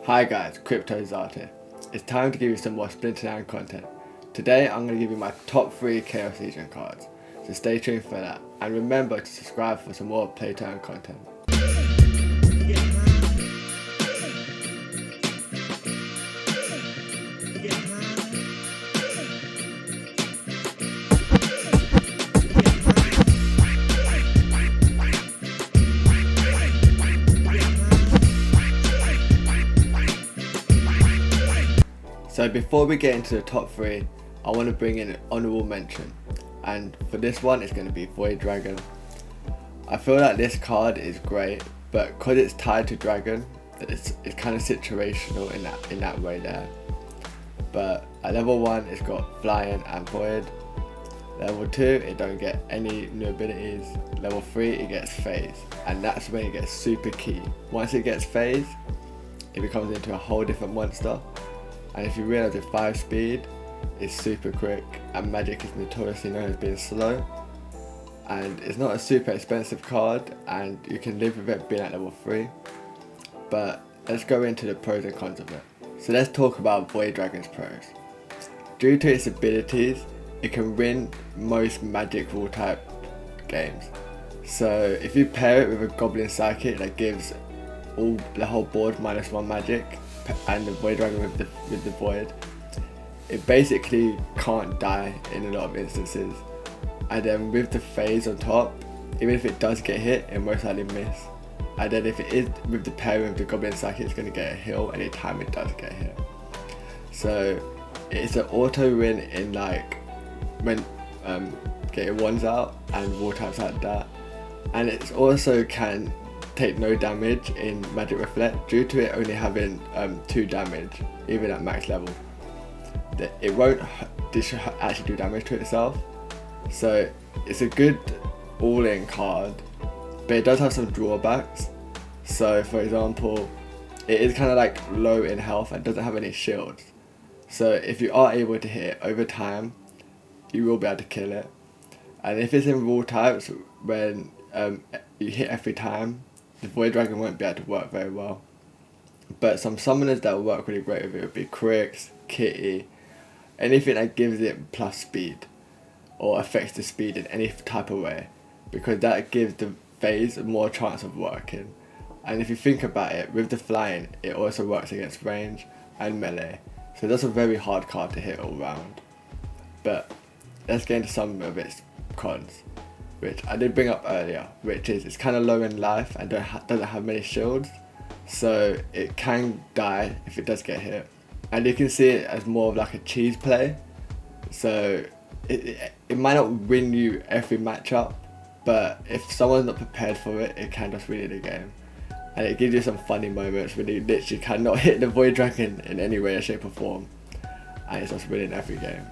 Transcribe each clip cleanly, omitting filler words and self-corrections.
Hi guys, CryptoZard here. It's time to give you some more Splinterlands content. Today I'm going to give you my top 3 Chaos Legion cards, so stay tuned for that, and remember to subscribe for some more playtime content. So before we get into the top 3, I want to bring in an honourable mention, and for this one it's going to be Void Dragon. I feel like this card is great, but because it's tied to Dragon, it's kind of situational in that way there. But at level 1 it's got Flying and Void. Level 2 it don't get any new abilities. Level 3 it gets Phase, and that's when it gets super key. Once it gets Phase, it becomes into a whole different monster. And if you realise with 5 speed, it's super quick, and magic is notoriously known as being slow. And it's not a super expensive card, and you can live with it being at level 3. But let's go into the pros and cons of it. So let's talk about Void Dragon's pros. Due to its abilities, it can win most magic rule type games. So if you pair it with a Goblin Psychic that gives the whole board -1 magic, and the Void Dragon with the Void, it basically can't die in a lot of instances. And then with the Phase on top, even if it does get hit, it most likely miss. And then if it is with the pairing with the Goblin Psychic, it's going to get a heal anytime it does get hit. So it's an auto win in like when getting ones out and war types like that. And it also can take no damage in Magic Reflect due to it only having 2 damage even at max level. It won't actually do damage to itself, so it's a good all-in card, but it does have some drawbacks. So for example, it is kind of like low in health and doesn't have any shields, so if you are able to hit it over time, you will be able to kill it. And if it's in rule types when you hit every time, the Void Dragon won't be able to work very well. But some summoners that will work really great with it would be Crix, Kitty, anything that gives it plus speed or affects the speed in any type of way, because that gives the Phase more chance of working. And if you think about it, with the Flying, it also works against range and melee, so that's a very hard card to hit all round. But let's get into some of its cons, which I did bring up earlier, which is it's kind of low in life and doesn't have many shields, so it can die if it does get hit. And you can see it as more of like a cheese play, so it might not win you every matchup, but if someone's not prepared for it, it can just win you the game. And it gives you some funny moments when you literally cannot hit the Void Dragon in any way, shape or form, and it's just winning every game.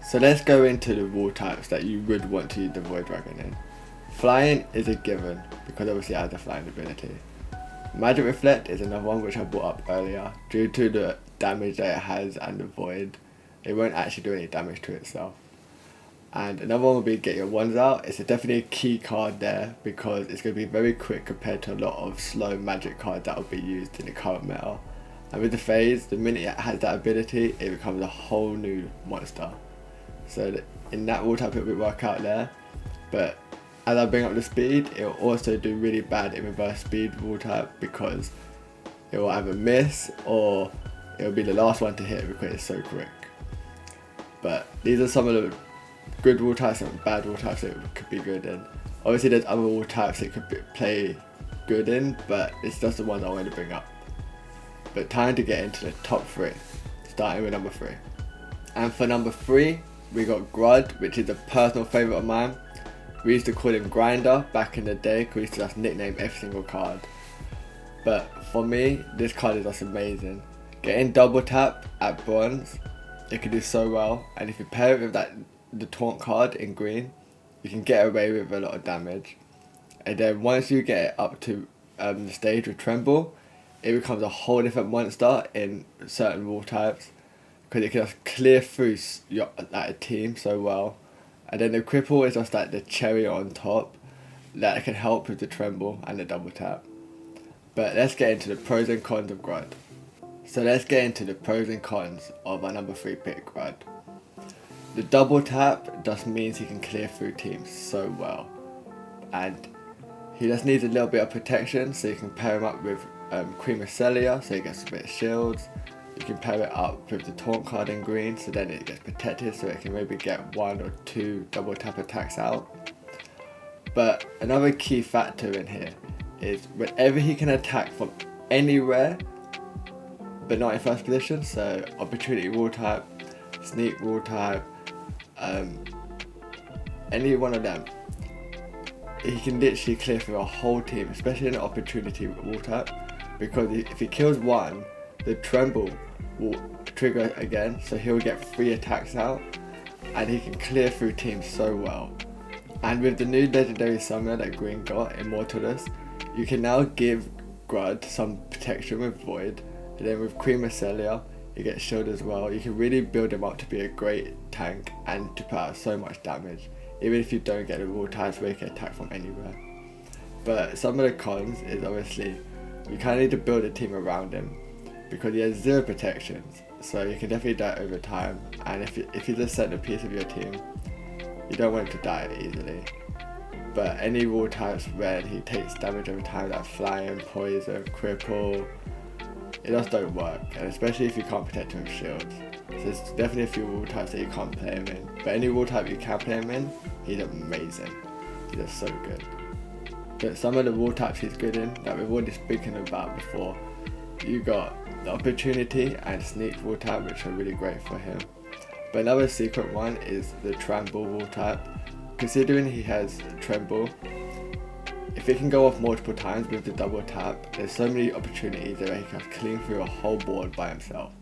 So let's go into the rule types that you would want to use the Void Dragon in. Flying is a given, because obviously it has a flying ability. Magic Reflect is another one which I brought up earlier. Due to the damage that it has and the Void, it won't actually do any damage to itself. And another one will be Get Your Ones Out. It's definitely a key card there, because it's going to be very quick compared to a lot of slow magic cards that will be used in the current meta. And with the Phase, the minute it has that ability, it becomes a whole new monster. So in that rule type it will work out there, but as I bring up the speed, it will also do really bad in reverse speed rule type, because it will either miss or it will be the last one to hit because it's so quick. But these are some of the good rule types and bad rule types it could be good in. Obviously there's other rule types it could play good in, but it's just the ones I want to bring up. But time to get into the top 3, starting with number 3. And for number 3, we got Grud, which is a personal favourite of mine. We used to call him Grinder back in the day, because we used to just nickname every single card. But for me, this card is just amazing. Getting double tap at bronze, it can do so well, and if you pair it with the taunt card in green, you can get away with a lot of damage. And then once you get it up to the stage with Tremble, it becomes a whole different monster in certain rule types, because it can just clear through a team so well. And then the Cripple is just like the cherry on top that can help with the Tremble and the double tap. But let's get into the pros and cons of Grud. So let's get into the pros and cons of our number 3 pick, Grud. The double tap just means he can clear through teams so well. And he just needs a little bit of protection, so you can pair him up with Queen Celia, so he gets a bit of shields. You can pair it up with the taunt card in green, so then it gets protected, so it can maybe get 1 or 2 double tap attacks out. But another key factor in here is whenever he can attack from anywhere, but not in first position, so opportunity wall type, sneak wall type, any one of them, he can literally clear through a whole team, especially in an opportunity wall type, because if he kills one, the tremble will trigger again, so he'll get 3 attacks out, and he can clear through teams so well. And with the new legendary summoner that Green got, Immortalus, you can now give Grud some protection with Void, and then with Queen Celia, you get shield as well. You can really build him up to be a great tank and to put out so much damage, even if you don't get the wall types where you can attack from anywhere. But some of the cons is obviously you kind of need to build a team around him, because he has 0 protections, so you can definitely die over time, and if he's a centerpiece of your team, you don't want him to die easily. But any wall types where he takes damage over time, like flying, poison, cripple, it just don't work, and especially if you can't protect him with shields. So there's definitely a few wall types that you can't play him in, but any wall type you can play him in, he's amazing. He's just so good. But some of the wall types he's good in, that we've already spoken about before, you got the opportunity and sneak wall type, which are really great for him. But another secret one is the tremble wall type. Considering he has tremble, if it can go off multiple times with the double tap, there's so many opportunities where he can clean through a whole board by himself.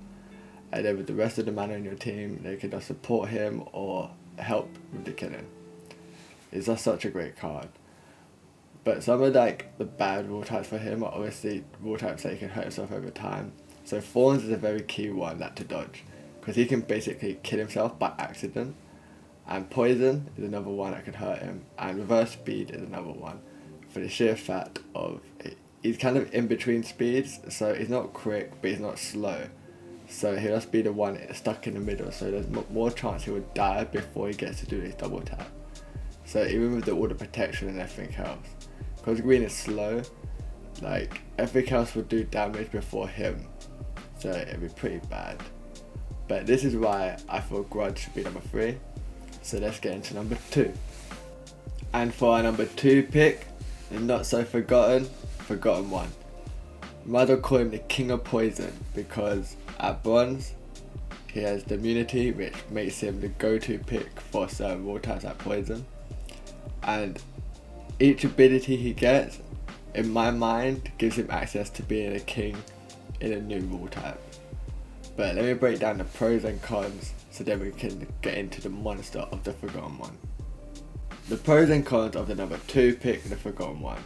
And then with the rest of the mana in your team, they can just support him or help with the killing. It's just such a great card. But some of the bad wall types for him are obviously wall types that he can hurt himself over time. So Thorns is a very key one that to dodge, because he can basically kill himself by accident. And Poison is another one that can hurt him, and Reverse Speed is another one, for the sheer fact of he's kind of in between speeds, so he's not quick but he's not slow, so he'll just be the one stuck in the middle, so there's more chance he would die before he gets to do his double tap. So even with all the protection and everything else, because Green is slow, everything else would do damage before him, so it'd be pretty bad. But this is why I thought Grud should be number 3. So let's get into number 2. And for our number 2 pick, the not so forgotten one. Might as well call him the King of Poison, because at bronze, he has the immunity, which makes him the go-to pick for certain wall types like Poison. And each ability he gets, in my mind, gives him access to being a king in a new wall type. But let me break down the pros and cons, so then we can get into the monster of the Forgotten One. The pros and cons of the number 2 pick, the Forgotten One.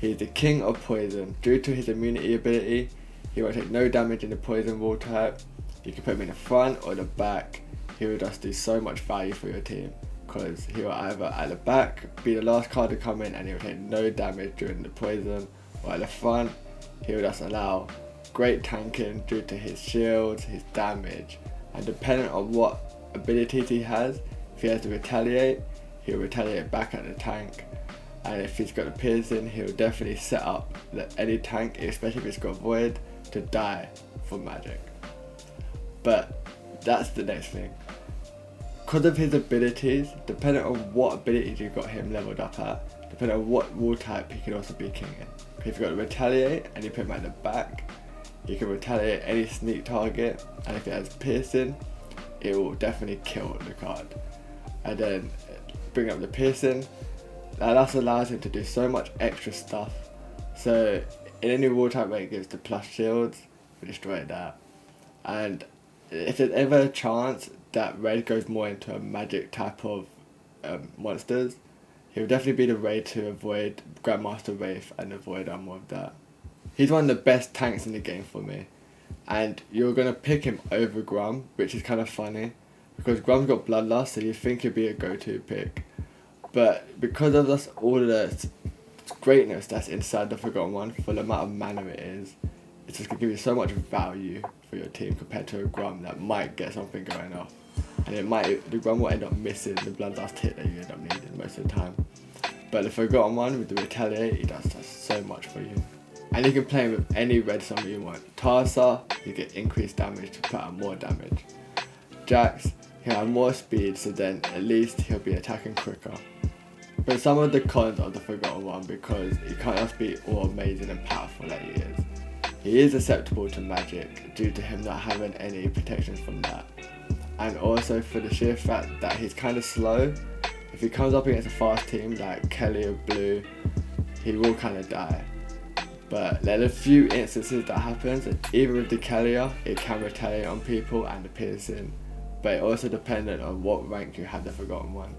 He is the King of Poison. Due to his immunity ability, he won't take no damage in the Poison wall type. You can put him in the front or the back. He will just do so much value for your team, because he will either at the back be the last card to come in and he will take no damage during the Poison, or at the front he will just allow great tanking due to his shields, his damage, and depending on what abilities he has, if he has to retaliate, he'll retaliate back at the tank, and if he's got the piercing, he'll definitely set up any tank, especially if it's got void, to die from magic. But that's the next thing. Because of his abilities, depending on what abilities you got him leveled up at, depending on what wall type he can also be king in. If you've got to retaliate and you put him at the back, you can retaliate any sneak target, and if it has piercing, it will definitely kill the card. And then bring up the piercing, that also allows him to do so much extra stuff. So in any wall type where it gives the plus shields, we destroy that. And if there's ever a chance that red goes more into a magic type of monsters, he'll definitely be the way to avoid Grandmaster Wraith and avoid more of that. He's one of the best tanks in the game for me, and you're going to pick him over Grum, which is kind of funny, because Grum's got Bloodlust, so you think he'd be a go-to pick. But because of all the greatness that's inside the Forgotten One, for the amount of mana it is, it's just going to give you so much value for your team compared to a Grum that might get something going off. And the Grum will end up missing the Bloodlust hit that you end up needing most of the time. But the Forgotten One with the Retaliate, he does so much for you. And you can play him with any red summon you want. Tarsa, you get increased damage to put out more damage. Jax, he'll have more speed, so then at least he'll be attacking quicker. But some of the cons of the Forgotten One, because he can't just be all amazing and powerful that he is. He is susceptible to magic due to him not having any protections from that. And also for the sheer fact that he's kind of slow. If he comes up against a fast team like Kelly or Blue, he will kind of die. But there are a few instances that happens, and even with the Kellier, it can retaliate on people and the piercing. But it also dependent on what rank you have the Forgotten One.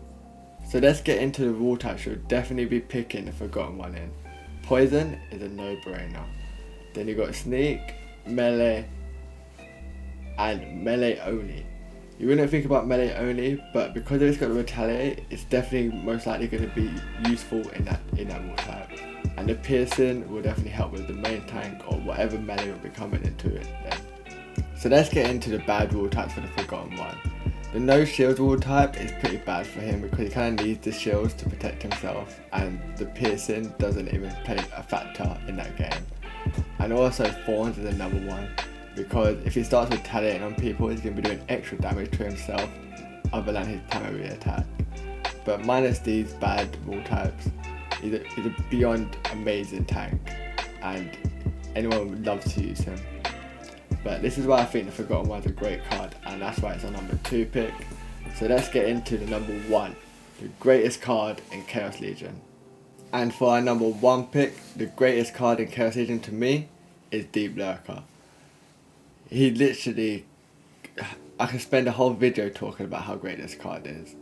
So let's get into the rule types you'll definitely be picking the Forgotten One in. Poison is a no-brainer. Then you got Sneak, Melee, and Melee only. You wouldn't think about Melee only, but because it's got to retaliate, it's definitely most likely going to be useful in that rule type. And the piercing will definitely help with the main tank or whatever melee will be coming into it then. So let's get into the bad rule types for the Forgotten One. The no shield rule type is pretty bad for him because he kind of needs the shields to protect himself, and the piercing doesn't even play a factor in that game. And also Thorns is another one, because if he starts retaliating on people, he's going to be doing extra damage to himself other than his primary attack. But minus these bad rule types, he's a beyond amazing tank, and anyone would love to use him. But this is why I think the Forgotten One's a great card, and that's why it's our number 2 pick. So let's get into the number 1, the greatest card in Chaos Legion. And for our number 1 pick, the greatest card in Chaos Legion to me is Deep Lurker. He literally, I can spend a whole video talking about how great this card is.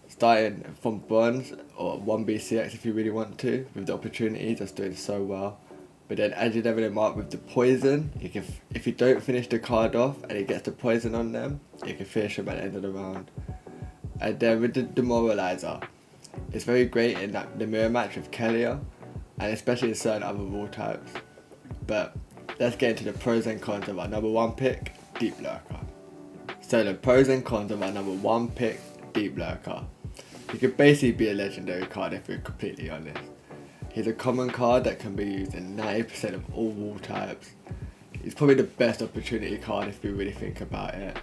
Starting from Bronze or 1BCX if you really want to, with the opportunity, just doing so well. But then as you level him up with the poison, you can, if you don't finish the card off and he gets the poison on them, you can finish him at the end of the round. And then with the Demoralizer, it's very great in the mirror match with Kellier, and especially in certain other rule types. But let's get into the pros and cons of our number 1 pick, Deep Lurker. So the pros and cons of our number 1 pick, Deep Lurker. He could basically be a legendary card if we're completely honest. He's a common card that can be used in 90% of all rule types. He's probably the best opportunity card if we really think about it.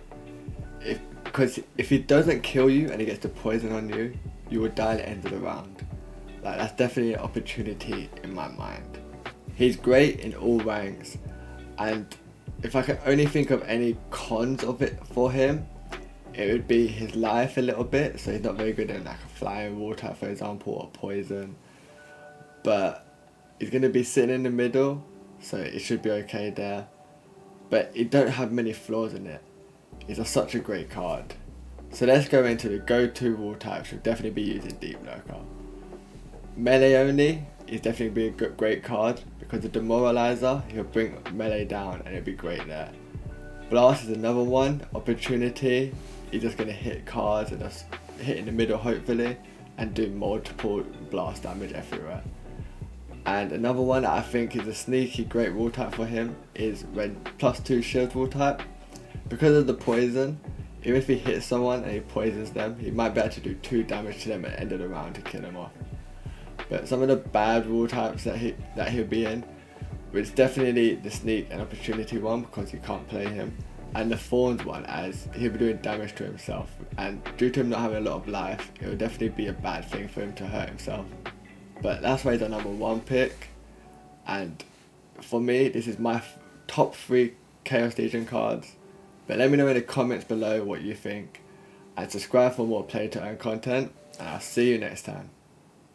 Because if he doesn't kill you and he gets the poison on you, you will die at the end of the round. Like, that's definitely an opportunity in my mind. He's great in all ranks, and if I can only think of any cons of it for him, it would be his life a little bit. So he's not very good in like a flying rule type, for example, or poison. But he's going to be sitting in the middle, so it should be okay there. But he don't have many flaws in it. He's such a great card. So let's go into the go-to rule types. We'll definitely be using Deep Lurker. Melee only is definitely be a great card, because the Demoralizer, he'll bring melee down and it'll be great there. Blast is another one. Opportunity, he's just going to hit cards and just hit in the middle hopefully, and do multiple blast damage everywhere. And another one that I think is a sneaky great rule type for him is Red +2 shield rule type. Because of the poison, even if he hits someone and he poisons them, he might be able to do 2 damage to them at the end of the round to kill them off. But some of the bad rule types that he'll be in, which definitely the sneak and opportunity one, because you can't play him, and the Thorns one, as he'll be doing damage to himself, and due to him not having a lot of life, it will definitely be a bad thing for him to hurt himself. But that's why he's our number 1 pick, and for me, this is my top 3 Chaos Legion cards. But let me know in the comments below what you think, and subscribe for more play to earn content, and I'll see you next time.